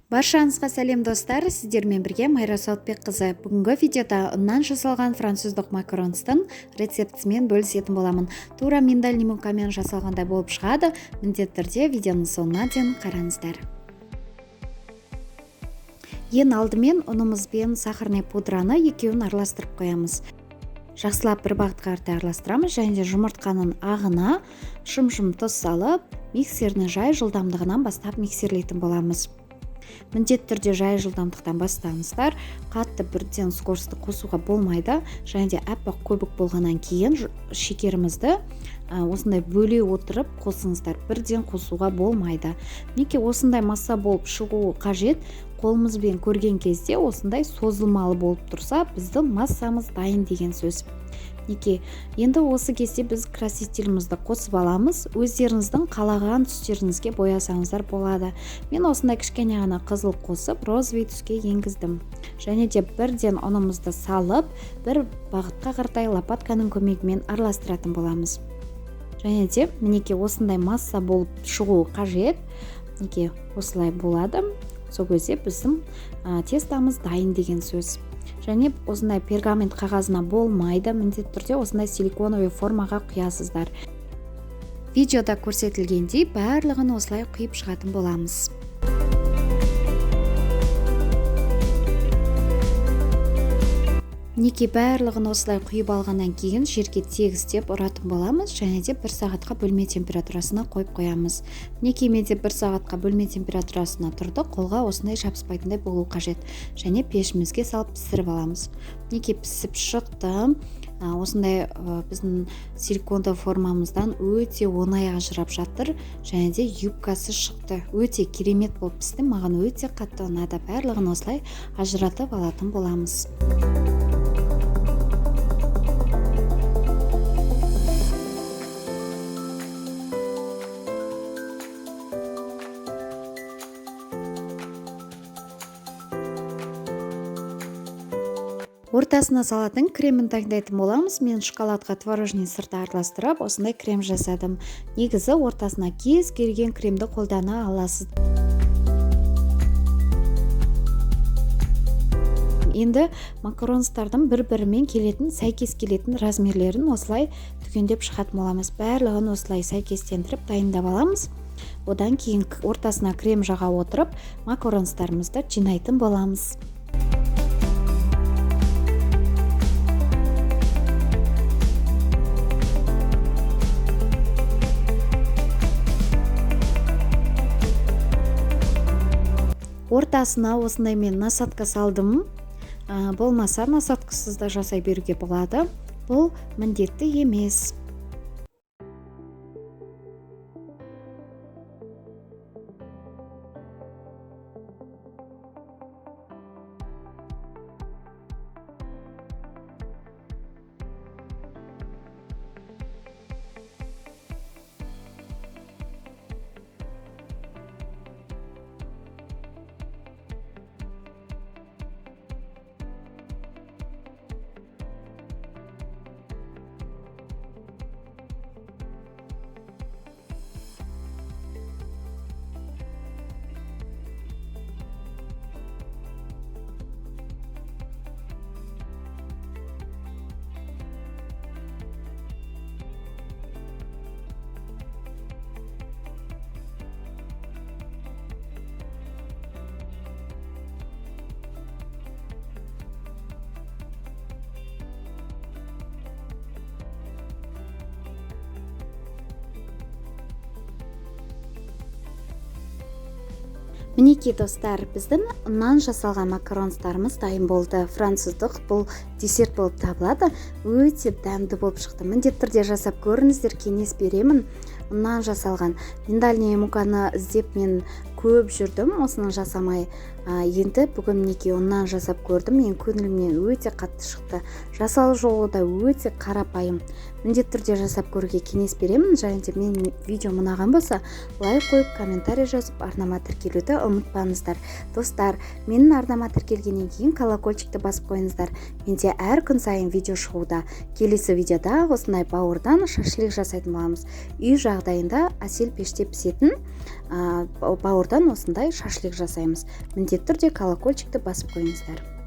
Баршаңызға сәлем достар, сіздермен бірге Майра Сауытбекқызы. Бүгінгі видеода ұннан жасалған француздық макаронстың рецептісімен бөлісетін боламын. Тура миндальный мукамен жасалғандай болып шығады. Міндетті түрде видеоның соңына дейін қараңыздар. Ең алдымен ұнымыз бен сахарный пудраны екеуін араластырып қоямыз. Жақсылап бір бағытқа қарай араластырамыз және жұмыртқаның ағына шым-шым тұз салып, миксерні жай жылдамдығынан бастап миксерлейтін боламыз. Міндетті түрде жай жылдамдықтан бастаңыздар. Қатты бірден скоростьті қосуға болмайды. Және де аппақ көбік болғаннан кейін шекерімізді осындай бөле отырып қосыңыздар. Бірден қосуға болмайды. Неке осындай масса болып шығуы қажет. Қолымызбен көрген кезде осындай созылмалы болып тұрса, біздің массамыз дайын деген сөз. Неке, енді осы кезде біз красителімізді қосып аламыз. Өздеріңіздің қалаған түстеріңізге боясаңыздар болады. Мен осындай кішкене ғана қызыл қосып, розовый түске енгіздім. Және де бірден ұнымызды салып, бір бағытқа қарай лопатканың көмегімен араластыратын боламыз. Және де мінеке осындай масса болып шығуы қажет. Неке осылай болады. Сол кезде біздің тестамыз дайын деген сөз. Және осындай пергамент қағазына болмайды, міндетті түрде осындай силиконовый формаға құясыздар. Видеода көрсетілгендей барлығын осылай құйып шығатын боламыз. Неке барлығын осылай құйып алғаннан кейін жерге тегістеп ұратын боламыз және де 1 сағатқа бөлме температурасына қойып қоямыз. Неке менде 1 сағатқа бөлме температурасына тұрды, қолға осындай жабыспайтындай болу қажет. Және пешімізге салып пісіріп аламыз. Неке пісіп шықты. Осындай біздің силиконды формамыздан өте оңай ажырап жатыр және де юбкасы шықты. Өте керемет болып пісті, маған өте қатты ұнады. Барлығын осылай ажыратып алатын боламыз. Ортасына салатын кремін таңдайтын боламыз. Мен шоколадқа творожный сырды араластырып, осындай крем жасадым. Негізі ортасына кез келген кремді қолдана аласыз. Енді макаронстардың бір-бірімен келетін, сәйкес келетін размерлерін осылай түгендеп шығатын боламыз. Барлығын осылай сәйкестендіріп дайындап аламыз. Одан кейін ортасына крем жаға отырып, макаронстарымызды жинайтын боламыз. Ортасына осындай мен насадка салдым. Болмаса насадкасыз да жасай беруге болады. Бұл міндетті емес. Мінеке достар, біздің ұннан жасалған макаронстарымыз дайын болды. Француздық бұл десерт болып табылады. Өте дәмді болып шықты. Міндетті түрде жасап көріңіздер, кеңес беремін. Ұннан жасалған миндальный муканы іздеп мен көп жүрдім, осыны жасамай. Енді бүгін мінеке ұннан жасап көрдім. Мен көңілімнен өте қатты шықты. Жасалу жолы да өте қарапайым. Міндетті түрде жасап көруге кеңес беремін. Және де мен видео ұнаған болса, лайк қойып, комментарий жазып, арнама тіркелуді ұмытпаңыздар. Достар, менің арнама тіркелгеннен кейін колокольчикті басып қойыңыздар. Менде әр күн сайын видео шығуда. Келесі видеода осындай бауырдан шашлик жасайтын боламыз. Үй жағдайында әсел пеште пісетін бауырдан осындай шашлик жасаймыз. Міндетті түрде колокольчикті басып қойыңыздар.